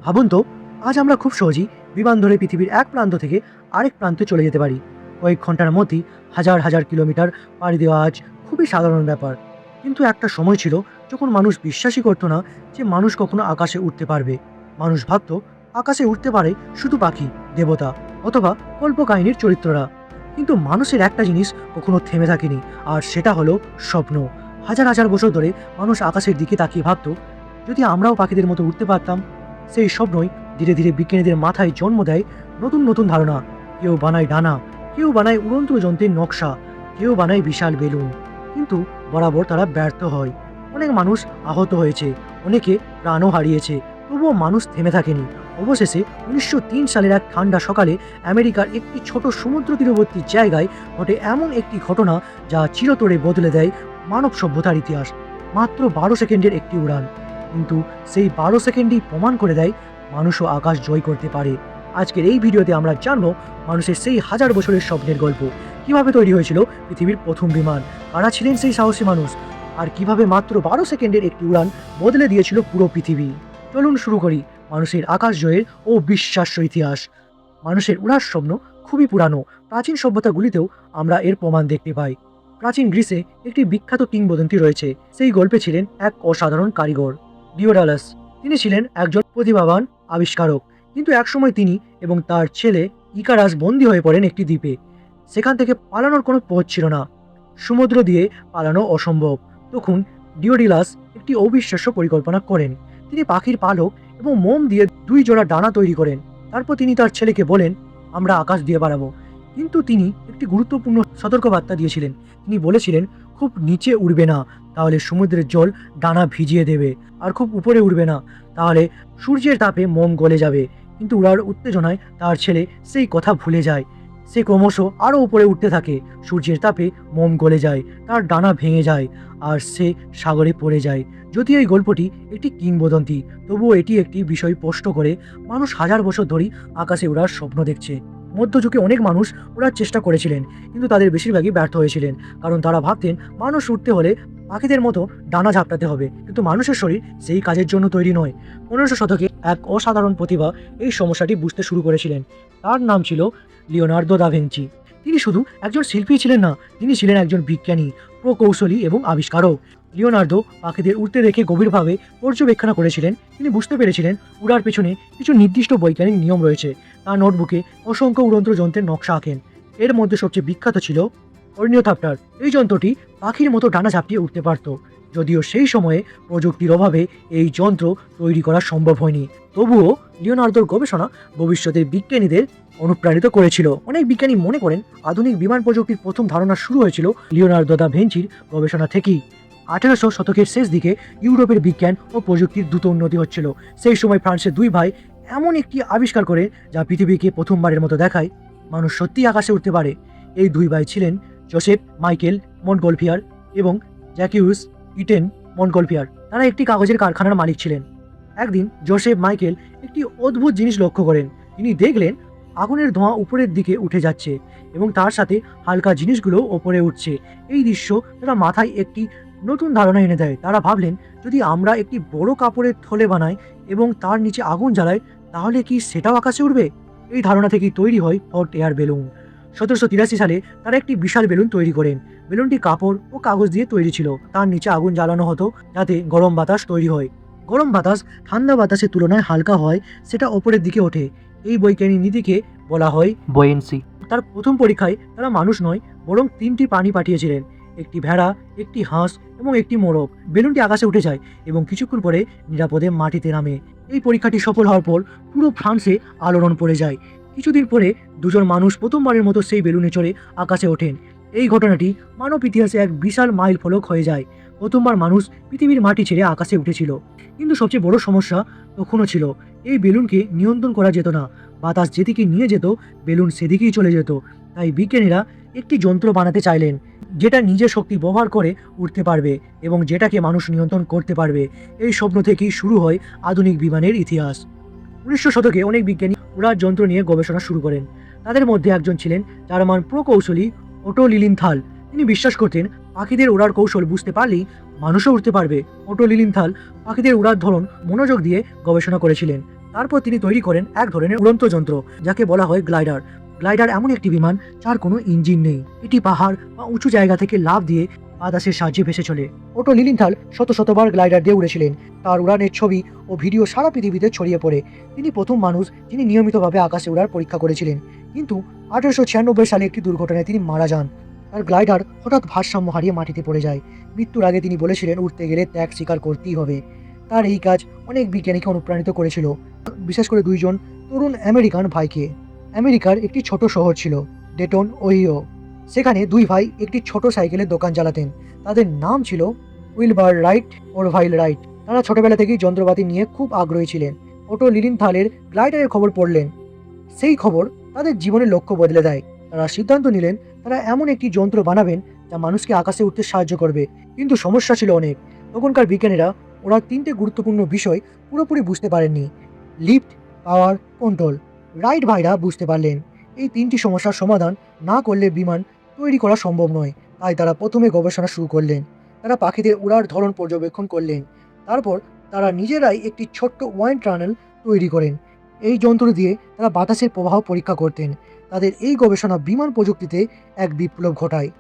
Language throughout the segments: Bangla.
ভাবুন তো, আজ আমরা খুব সহজেই বিমান ধরে পৃথিবীর এক প্রান্ত থেকে আরেক প্রান্তে চলে যেতে পারি। কয়েক ঘন্টার মধ্যেই হাজার হাজার কিলোমিটার পাড়ি দেওয়া আজ খুবই সাধারণ ব্যাপার। কিন্তু একটা সময় ছিল যখন মানুষ বিশ্বাসই করতো না যে মানুষ কখনো আকাশে উঠতে পারবে। মানুষ ভাবতো আকাশে উঠতে পারে শুধু পাখি, দেবতা অথবা কল্পকাহিনীর চরিত্ররা। কিন্তু মানুষের একটা জিনিস কখনো থেমে থাকেনি, আর সেটা হলো স্বপ্ন। হাজার হাজার বছর ধরে মানুষ আকাশের দিকে তাকিয়ে ভাবতো, যদি আমরাও পাখিদের মতো উঠতে পারতাম। সেই স্বপ্নই ধীরে ধীরে বিজ্ঞানীদের মাথায় জন্ম দেয় নতুন নতুন ধারণা। কেউ বানায় ডানা, কেউ বানায় উড়ন্ত যন্ত্রের নকশা, কেউ বানায় বিশাল বেলুন। কিন্তু বরাবর তারা ব্যর্থ হয়। অনেক মানুষ আহত হয়েছে, অনেকে প্রাণও হারিয়েছে, তবুও মানুষ থেমে থাকেনি। অবশেষে 1903 সালের এক ঠান্ডা সকালে আমেরিকার একটি ছোট সমুদ্র তীরবর্তী জায়গায় ঘটে এমন একটি ঘটনা যা চিরতরে বদলে দেয় মানব সভ্যতার ইতিহাস। মাত্র 12 সেকেন্ডের একটি উড়ান, কিন্তু সেই 12 সেকেন্ডই প্রমাণ করে দেয় মানুষও আকাশ জয় করতে পারে। আজকের এই ভিডিওতে আমরা জানব মানুষের সেই হাজার বছরের স্বপ্নের গল্প। কিভাবে তৈরি হয়েছিল পৃথিবীর প্রথম বিমান, কারা ছিলেন সেই সাহসী মানুষ, আর কিভাবে মাত্র 12 সেকেন্ডের একটি উড়ান বদলে দিয়েছিল পুরো পৃথিবী। চলুন শুরু করি মানুষের আকাশ জয়ের ও বিশ্বাস্য ইতিহাস। মানুষের উড়ার স্বপ্ন খুবই পুরানো। প্রাচীন সভ্যতাগুলিতেও আমরা এর প্রমাণ দেখতে পাই। প্রাচীন গ্রিসে একটি বিখ্যাত কিংবদন্তি রয়েছে। সেই গল্পে ছিলেন এক অসাধারণ কারিগর, ডিওডালাস। তিনি ছিলেন একজন প্রতিভাবান আবিষ্কারক, কিন্তু একসময় তিনি এবং তার ছেলে ইকারাস বন্দী হয়ে পড়েন একটি দ্বীপে। সেখান থেকে পালানোর কোনো পথ ছিল না, সমুদ্র দিয়ে পালানো অসম্ভব। তখন ডিওডিলাস একটি অবিশ্বাস্য পরিকল্পনা করেন। তিনি পাখির পালক এবং মোম দিয়ে 2 জোড়া ডানা তৈরি করেন। তারপর তিনি তার ছেলেকে বলেন, আমরা আকাশ দিয়ে বাড়াবো। কিন্তু তিনি একটি গুরুত্বপূর্ণ সতর্কবার্তা দিয়েছিলেন। তিনি বলেছিলেন, খুব নিচে উড়বে না, তাহলে সমুদ্রের জল ডানা ভিজিয়ে দেবে, আর খুব উপরে উড়বে না, তাহলে সূর্যের তাপে মোম গলে যাবে। কিন্তু উড়ার উত্তেজনায় তার ছেলে সেই কথা ভুলে যায়। সে ক্রমশ আরও উপরে উঠতে থাকে। সূর্যের তাপে মোম গলে যায়, তার ডানা ভেঙে যায়, আর সে সাগরে পড়ে যায়। যদিও এই গল্পটি একটি কিংবদন্তি, তবুও এটি একটি বিষয় স্পষ্ট করে, মানুষ হাজার বছর ধরেই আকাশে ওড়ার স্বপ্ন দেখছে। মধ্যযুগে অনেক মানুষ ওড়ার চেষ্টা করেছিলেন, কিন্তু তাদের বেশিরভাগই ব্যর্থ হয়েছিলেন, কারণ তারা ভাবতেন মানুষ উঠতে হলে পাখিদের মতো ডানা ঝাপটাতে হবে। কিন্তু মানুষের শরীর সেই কাজের জন্য তৈরি নয়। 1500 শতকে এক অসাধারণ প্রতিভা এই সমস্যাটি বুঝতে শুরু করেছিলেন। তার নাম ছিল লিওনার্দো দা ভিঞ্চি। তিনি শুধু একজন শিল্পী ছিলেন না, তিনি ছিলেন একজন বিজ্ঞানী, প্রকৌশলী এবং আবিষ্কারক। লিওনার্দো পাখিদের উড়তে দেখে গভীরভাবে পর্যবেক্ষণ করেছিলেন। তিনি বুঝতে পেরেছিলেন উড়ার পেছনে কিছু নির্দিষ্ট বৈজ্ঞানিক নিয়ম রয়েছে। তার নোটবুকে অসংখ্য উড়ন্ত যন্ত্রের নকশা আঁকেন। এর মধ্যে সবচেয়ে বিখ্যাত ছিল অর্নিওথপ্টার। এই যন্ত্রটি পাখির মতো ডানা ঝাপটিয়ে উঠতে পারত। যদিও সেই সময়ে প্রযুক্তির অভাবে এই যন্ত্র তৈরি করা সম্ভব হয়নি, তবুও লিওনার্দোর গবেষণা ভবিষ্যতের বিজ্ঞানীদের অনুপ্রাণিত করেছিল। অনেক বিজ্ঞানী মনে করেন আধুনিক বিমান প্রযুক্তির প্রথম ধারণা শুরু হয়েছিল লিওনার্দো দা ভিঞ্চির গবেষণা থেকেই। 1800 শতকের শেষ দিকে ইউরোপের বিজ্ঞান ও প্রযুক্তির দ্রুত উন্নতি হচ্ছিল। সেই সময় ফ্রান্সের 2 ভাই এমন একটি আবিষ্কার করে যা পৃথিবীকে প্রথমবারের মতো দেখায় মানুষ সত্যিই আকাশে উঠতে পারে। এই 2 ভাই ছিলেন জোসেফ মাইকেল মন্টগলফিয়ার এবং জ্যাকিউস ইটেন মন্টগলফিয়ার। তারা একটি কাগজের কারখানার মালিক ছিলেন। একদিন জোসেফ মাইকেল একটি অদ্ভুত জিনিস লক্ষ্য করেন। তিনি দেখলেন আগুনের ধোঁয়া উপরের দিকে উঠে যাচ্ছে এবং তার সাথে হালকা জিনিসগুলো ওপরে উঠছে। এই দৃশ্য তারা মাথায় একটি নতুন ধারণা এনে দেয়। তারা ভাবলেন, যদি আমরা একটি বড় কাপড়ের থলে বানাই এবং তার নিচে আগুন জ্বালাই, তাহলে কি সেটাও আকাশে উঠবে? এই ধারণা থেকেই তৈরি হয় হট এয়ার বেলুন। 1783 সালে তারা একটি বিশাল বেলুন তৈরি করেন। বেলুনটি কাপড় ও কাগজ দিয়ে তৈরি ছিল। তার নিচে আগুন জ্বালানো হতো যাতে গরম বাতাস তৈরি হয়। গরম বাতাস ঠান্ডা বাতাসের তুলনায় হালকা হয়, সেটা ওপরের দিকে ওঠে। এই বৈজ্ঞানিক নীতিকে বলা হয় বয়েন্সি। তার প্রথম পরীক্ষায় তারা মানুষ নয়, বরং 3টি প্রাণী পাঠিয়েছিলেন, একটি ভেড়া, একটি হাঁস এবং একটি মোরগ। বেলুনটি আকাশে উঠে যায় এবং কিছুক্ষণ পরে নিরাপদে মাটিতে নামে। এই পরীক্ষাটি সফল হওয়ার পর পুরো ফ্রান্সে আলোড়ন পড়ে যায়। কিছুদিন পরে 2জন মানুষ প্রথমবারের মতো সেই বেলুনে চড়ে আকাশে ওঠেন। এই ঘটনাটি মানব ইতিহাসে এক বিশাল মাইল ফলক হয়ে যায়। প্রথমবার মানুষ পৃথিবীর মাটি ছেড়ে আকাশে উঠেছিল। কিন্তু সবচেয়ে বড় সমস্যা তখনও ছিল, এই বেলুনকে নিয়ন্ত্রণ করা যেত না। বাতাস যেদিকে নিয়ে যেত বেলুন সেদিকেই চলে যেত। তাই বিজ্ঞানীরা একটি যন্ত্র বানাতে চাইলেন যেটা নিজের শক্তি ব্যবহার করে উঠতে পারবে এবং যেটাকে মানুষ নিয়ন্ত্রণ করতে পারবে। এই স্বপ্ন থেকেই শুরু হয় আধুনিক বিমানের ইতিহাস। 1900 শতকে অনেক বিজ্ঞানী উড়ার যন্ত্র নিয়ে গবেষণা শুরু করেন। তাদের মধ্যে একজন ছিলেন জার্মান প্রকৌশলী ওটো লিলিনথাল। তিনি বিশ্বাস করতেন পাখিদের ওড়ার কৌশল বুঝতে পারলেই মানুষও উঠতে পারবে। ওটো লিলিনথাল পাখিদের উড়ার ধরন মনোযোগ দিয়ে গবেষণা করেছিলেন। তারপর তিনি তৈরি করেন এক ধরনের উড়ন্ত যন্ত্র যাকে বলা হয় গ্লাইডার। গ্লাইডার এমন একটি বিমান যার কোনো ইঞ্জিন নেই। এটি পাহাড় বা উঁচু জায়গা থেকে লাফ দিয়ে বাতাসের সাহায্যে ভেসে চলে। ওটো লিলিনথাল শতবার গ্লাইডার দিয়ে উড়েছিলেন। তার উড়ানের ছবি ও ভিডিও সারা পৃথিবীতে ছড়িয়ে পড়ে। তিনি প্রথম মানুষ যিনি নিয়মিতভাবে আকাশে ওড়ার পরীক্ষা করেছিলেন। কিন্তু 1896 সালে একটি দুর্ঘটনায় তিনি মারা যান। তার গ্লাইডার হঠাৎ ভারসাম্য হারিয়ে মাটিতে পড়ে যায়। মৃত্যুর আগে তিনি বলেছিলেন, উঠতে গেলে ত্যাগ স্বীকার করতেই হবে। তার এই কাজ অনেক বিজ্ঞানীকে অনুপ্রাণিত করেছিল, বিশেষ করে দুইজন তরুণ আমেরিকান ভাইকে। আমেরিকার একটি ছোট শহর ছিল, ডেটন, ওহিও। সেখানে দুই ভাই একটি ছোট সাইকেলের দোকান চালাতেন। তাদের নাম ছিল উইলবার রাইট, অরভাইল রাইট। তারা ছোটবেলা থেকেই যন্ত্রপাতি নিয়ে খুব আগ্রহী ছিলেন। ওটো লিলিনথালের গ্লাইডারের খবর পড়লেন। সেই খবর তাদের জীবনের লক্ষ্য বদলে দেয়। তারা সিদ্ধান্ত নিলেন তারা এমন একটি যন্ত্র বানাবেন যা মানুষকে আকাশে উঠতে সাহায্য করবে। কিন্তু সমস্যা ছিল অনেক। তখনকার বিজ্ঞানীরা ওরা তিনটে গুরুত্বপূর্ণ বিষয় পুরোপুরি বুঝতে পারেননি: লিফট, পাওয়ার, কন্ট্রোল। রাইট ভাইরা বুঝতে পারলেন এই তিনটি সমস্যার সমাধান না করলে বিমান তৈরি করা সম্ভব নয়। তাই তারা প্রথমে গবেষণা শুরু করলেন। তারা পাখিদের উড়ার ধরন পর্যবেক্ষণ করলেন। তারপর তারা নিজেরাই একটি ছোট্ট ওয়াইন্ড টানেল তৈরি করেন। এই যন্ত্র দিয়ে তারা বাতাসের প্রবাহ পরীক্ষা করতেন। তাদের এই গবেষণা বিমান প্রযুক্তিতে এক বিপ্লব ঘটায়।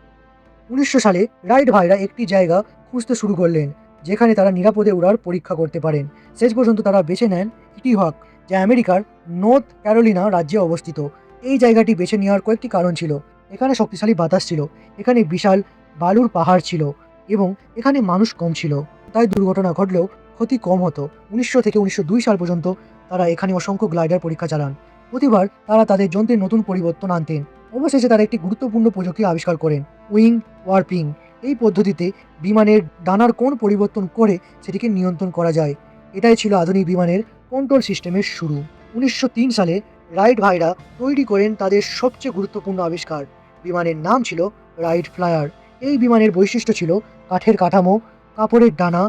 1900 সালে রাইট ভাইরা একটি জায়গা খুঁজতে শুরু করলেন যেখানে তারা নিরাপদে উড়ার পরীক্ষা করতে পারেন। শেষ পর্যন্ত তারা বেছে নেন কিটি হক, যা আমেরিকার নর্থ ক্যারোলিনা রাজ্যে অবস্থিত। এই জায়গাটি বেছে নেওয়ার কয়েকটি কারণ ছিল। এখানে শক্তিশালী বাতাস ছিল, এখানে বিশাল বালুর পাহাড় ছিল এবং এখানে মানুষ কম ছিল। তাই দুর্ঘটনা ঘটলেও ক্ষতি কম হতো। 1900 থেকে 1902 সাল পর্যন্ত তারা এখানে অসংখ্য গ্লাইডার পরীক্ষা চালান। প্রতিবার তারা তাদের যন্ত্রের নতুন পরিবর্তন আনতেন। অবশেষে তারা একটি গুরুত্বপূর্ণ প্রযুক্তি আবিষ্কার করেন, উইং ওয়ার্পিং। এই পদ্ধতিতে বিমানের ডানার কোণ পরিবর্তন করে সেটিকে নিয়ন্ত্রণ করা যায়। এটাই ছিল আধুনিক বিমানের কন্ট্রোল সিস্টেমের শুরু। 1903 সালে রাইট ভাইরা তৈরি করেন তাদের সবচেয়ে গুরুত্বপূর্ণ আবিষ্কার। বিমানের নাম ছিল রাইট ফ্লায়ার। এই বিমানের বৈশিষ্ট্য ছিল কাঠের কাঠামো, কাপড়ের ডানা,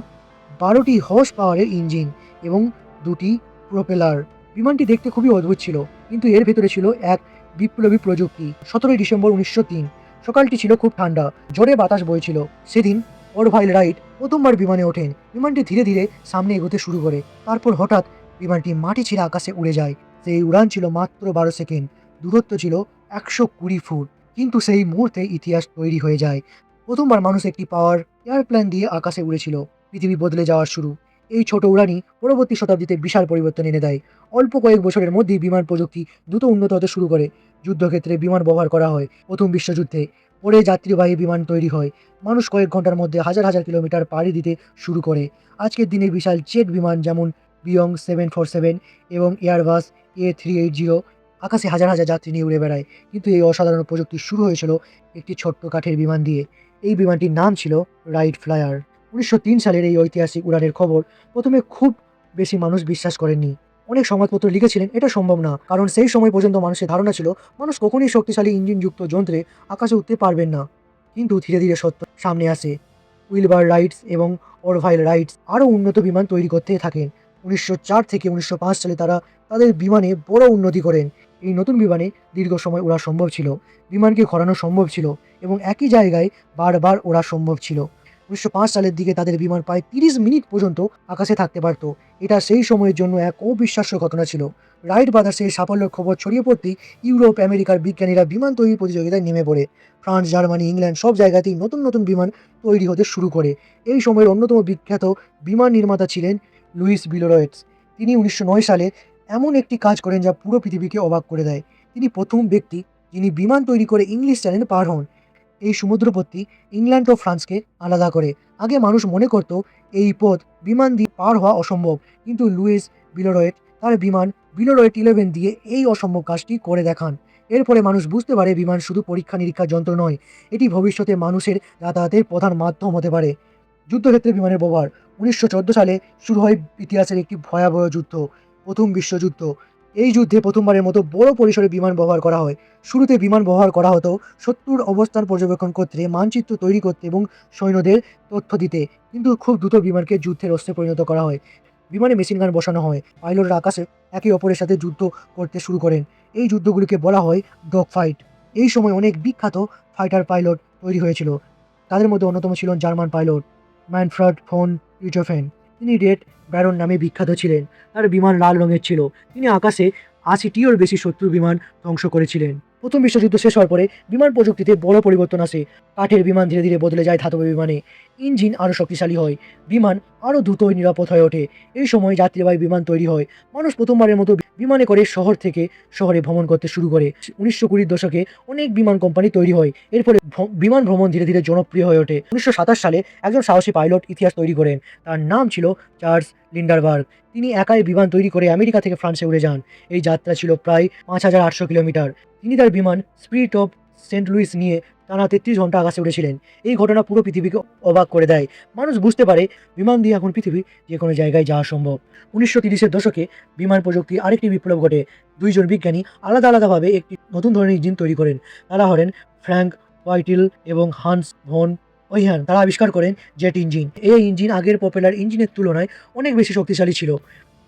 12টি হর্স পাওয়ারের ইঞ্জিন এবং 2টি প্রোপেলার। বিমানটি দেখতে খুবই অদ্ভুত ছিল, কিন্তু এর ভেতরে ছিল এক বিপ্লবী প্রযুক্তি। 17 ডিসেম্বর 1903 সকালটি ছিল খুব ঠান্ডা, জোরে বাতাস বইছিল। সেদিন অরভাইল রাইট প্রথমবার বিমানে ওঠেন। বিমানটি ধীরে ধীরে সামনে এগোতে শুরু করে। তারপর হঠাৎ বিমানটি মাটি ছেড়ে আকাশে উড়ে যায়। সেই উড়ান ছিল মাত্র 12 সেকেন্ড। দূরত্ব ছিল 120 ফুট। কিন্তু সেই মুহূর্তে ইতিহাস তৈরি হয়ে যায়। প্রথমবার মানুষ একটি পাওয়ার এয়ারপ্লেন দিয়ে আকাশে উড়েছিল। পৃথিবী বদলে যাওয়ার শুরু। এই ছোট উড়ানই পরবর্তী শতাব্দীতে বিশাল পরিবর্তন এনে দেয়। অল্প কয়েক বছরের মধ্যেই বিমান প্রযুক্তি দ্রুত উন্নত হতে শুরু করে। যুদ্ধক্ষেত্রে বিমান ব্যবহার করা হয়। প্রথম বিশ্বযুদ্ধে পরে যাত্রীবাহী বিমান তৈরি হয়। মানুষ কয়েক ঘন্টার মধ্যে হাজার হাজার কিলোমিটার পাড়ি দিতে শুরু করে। আজকের দিনে বিশাল জেট বিমান যেমন বিয়ং 747 এবং এয়ারবাস A380 আকাশে হাজার হাজার যাত্রী নিয়ে উড়ে বেড়ায়। কিন্তু এই অসাধারণ প্রযুক্তি শুরু হয়েছিল একটি ছোট্ট কাঠের বিমান দিয়ে। এই বিমানটির নাম ছিল রাইট ফ্লায়ার। 1903 সালের এই ঐতিহাসিক উড়ানের খবর প্রথমে খুব বেশি মানুষ বিশ্বাস করেননি। অনেক সংবাদপত্র লিখেছিলেন এটা সম্ভব না, কারণ সেই সময় পর্যন্ত মানুষের ধারণা ছিল মানুষ কখনই শক্তিশালী ইঞ্জিনযুক্ত যন্ত্রে আকাশে উঠতে পারবেন না। কিন্তু ধীরে ধীরে সত্য সামনে আসে। উইলবার রাইটস এবং অরভাইল রাইটস আরও উন্নত বিমান তৈরি করতে থাকেন। 1904 থেকে 1905 সালে তারা তাদের বিমানে বড় উন্নতি করেন। এই নতুন বিমানে দীর্ঘ সময় ওড়া সম্ভব ছিল, বিমানকে ঘোরানো সম্ভব ছিল এবং একই জায়গায় বারবার ওড়া সম্ভব ছিল। 1905 সালের দিকে তাদের বিমান প্রায় 30 মিনিট পর্যন্ত আকাশে থাকতে পারত। এটা সেই সময়ের জন্য এক অবিশ্বাস্য ঘটনা ছিল। রাইট ব্রাদার্সের সাফল্যের খবর ছড়িয়ে পড়তেই ইউরোপ, আমেরিকার বিজ্ঞানীরা বিমান তৈরির প্রতিযোগিতায় নেমে পড়ে। ফ্রান্স, জার্মানি, ইংল্যান্ড সব জায়গাতেই নতুন নতুন বিমান তৈরি হতে শুরু করে। এই সময়ের অন্যতম বিখ্যাত বিমান নির্মাতা ছিলেন লুইস বিলরয়েটস। তিনি 1909 সালে এমন একটি কাজ করেন যা পুরো পৃথিবীকে অবাক করে দেয়। তিনি প্রথম ব্যক্তি যিনি বিমান তৈরি করে ইংলিশ চ্যানেল পার হন। এই সমুদ্রপথটি ইংল্যান্ড ও ফ্রান্সকে আলাদা করে। আগে মানুষ মনে করত এই পথ বিমান দিয়ে পার হওয়া অসম্ভব, কিন্তু লুইস বিলরয়েট তার বিমান বিলরয়েট 11 দিয়ে এই অসম্ভব কাজটি করে দেখান। এর ফলে মানুষ বুঝতে পারে বিমান শুধু পরীক্ষা নিরীক্ষার যন্ত্র নয়, এটি ভবিষ্যতে মানুষের যাতায়াতের প্রধান মাধ্যম হতে পারে। যুদ্ধক্ষেত্রে বিমানের ব্যবহার। 1914 সালে শুরু হয় ইতিহাসের একটি ভয়াবহ যুদ্ধ, প্রথম বিশ্বযুদ্ধ। এই যুদ্ধে প্রথমবারের মতো বড় পরিসরে বিমান ব্যবহার করা হয়। শুরুতে বিমান ব্যবহার করা হতো শত্রুর অবস্থান পর্যবেক্ষণ করতে, মানচিত্র তৈরি করতে এবং সৈন্যদের তথ্য দিতে। কিন্তু খুব দ্রুত বিমানকে যুদ্ধের অস্ত্রে পরিণত করা হয়। বিমানে মেশিনগান বসানো হয়। পাইলটরা আকাশে একে অপরের সাথে যুদ্ধ করতে শুরু করেন। এই যুদ্ধগুলিকে বলা হয় ডগ ফাইট। এই সময় অনেক বিখ্যাত ফাইটার পাইলট তৈরি হয়েছিল। তাদের মধ্যে অন্যতম ছিলেন জার্মান পাইলট ম্যানফ্রেড ফন রিটহোফেন। তিনি রেড ব্যারন নামে বিখ্যাত ছিলেন। তার বিমান লাল রঙের ছিল। তিনি আকাশে ৮০টিরও বেশি শত্রু বিমান ধ্বংস করেছিলেন। প্রথম বিশ্বযুদ্ধ শেষ হওয়ার পরে বিমান প্রযুক্তিতে বড় পরিবর্তন আসে। কাঠের বিমান ধীরে ধীরে বদলে যায় ধাতব বিমানে। ইঞ্জিন আরও শক্তিশালী হয়, বিমান আরও দ্রুত নিরাপদ হয়ে ওঠে। এই সময় যাত্রীবাহী বিমান তৈরি হয়। মানুষ প্রথমবারের মতো বিমানে করে শহর থেকে শহরে ভ্রমণ করতে শুরু করে। 1920-এর দশকে অনেক বিমান কোম্পানি তৈরি হয়। এর ফলে বিমান ভ্রমণ ধীরে ধীরে জনপ্রিয় হয়ে ওঠে। 1927 সালে একজন সাহসী পাইলট ইতিহাস তৈরি করেন। তার নাম ছিল চার্লস লিন্ডারবার্গ। তিনি একাই বিমান তৈরি করে আমেরিকা থেকে ফ্রান্সে উড়ে যান। এই যাত্রা ছিল প্রায় 5800 কিলোমিটার। তিনি তার বিমান স্পিরিট অফ সেন্ট লুইস নিয়ে টানা 33 ঘন্টা আকাশে উড়েছিলেন। এই ঘটনা পুরো পৃথিবীকে অবাক করে দেয়। মানুষ বুঝতে পারে বিমান দিয়ে এখন পৃথিবীর যে কোনো জায়গায় যাওয়া সম্ভব। 1930-এর দশকে বিমান প্রযুক্তির আরেকটি বিপ্লব ঘটে। দুইজন বিজ্ঞানী আলাদা আলাদাভাবে একটি নতুন ধরনের ইঞ্জিন তৈরি করেন। তারা হলেন ফ্র্যাঙ্ক হোয়াইটিল এবং হান্স ভন ওইহান। তারা আবিষ্কার করেন জেট ইঞ্জিন। এই ইঞ্জিন আগের পপুলার ইঞ্জিনের তুলনায় অনেক বেশি শক্তিশালী ছিল।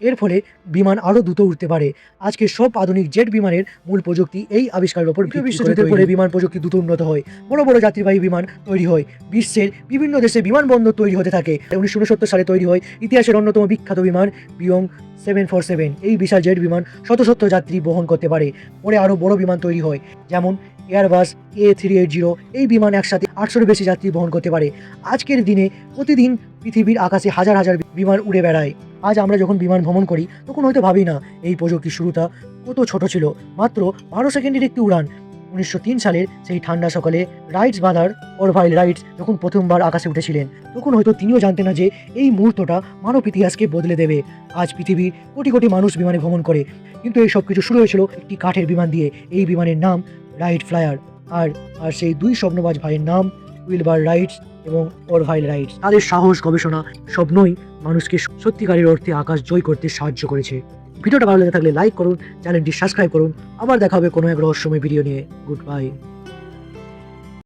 এর ফলে বিমান আরও দ্রুত উঠতে পারে। আজকে সব আধুনিক জেট বিমানের মূল প্রযুক্তি এই আবিষ্কারের উপর ভিত্তি করে। বিশ্বযুদ্ধের পরে বিমান প্রযুক্তি দ্রুত উন্নত হয়। বড় বড় যাত্রীবাহী বিমান তৈরি হয়। বিশ্বের বিভিন্ন দেশে বিমানবন্দর তৈরি হতে থাকে। 1969 সালে তৈরি হয় ইতিহাসের অন্যতম বিখ্যাত বিমান বিয়ং 747। এই বিশাল জেট বিমান শত শত যাত্রী বহন করতে পারে। পরে আরও বড় বিমান তৈরি হয়, যেমন এয়ারবাস A380। এই বিমান একসাথে 800-এর বেশি যাত্রী বহন করতে পারে। আজকের দিনে প্রতিদিন পৃথিবীর আকাশে হাজার হাজার বিমান উড়ে বেড়ায়। আজ আমরা যখন বিমান ভ্রমণ করি তখন হয়তো ভাবি না এই প্রযুক্তির শুরুটা কত ছোট ছিল। মাত্র 12 সেকেন্ডের একটি উড়ান। 1903 সালের সেই ঠান্ডা সকালে রাইটস ব্রাদার অরভাইল রাইটস যখন প্রথমবার আকাশে উঠেছিলেন, তখন হয়তো তিনিও জানতেন না যে এই মুহূর্তটা মানব ইতিহাসকে বদলে দেবে। আজ পৃথিবীর কোটি কোটি মানুষ বিমানে ভ্রমণ করে, কিন্তু এই সব কিছু শুরু হয়েছিল একটি কাঠের বিমান দিয়ে। এই বিমানের নাম রাইট ফ্লায়ার। আর সেই দুই স্বপ্নবাজ ভাইয়ের নাম উইলবার রাইটস এবং অরভাইল রাইটস। তাদের সাহস, গবেষণা, স্বপ্নই মানুষকে সত্যিকারের অর্থে আকাশ জয় করতে সাহায্য করেছে। ভিডিওটা ভালো লেগে থাকলে লাইক করুন, চ্যানেলটি সাবস্ক্রাইব করুন। আবার দেখা হবে কোনো এক রহস্যময় ভিডিও নিয়ে। Good bye.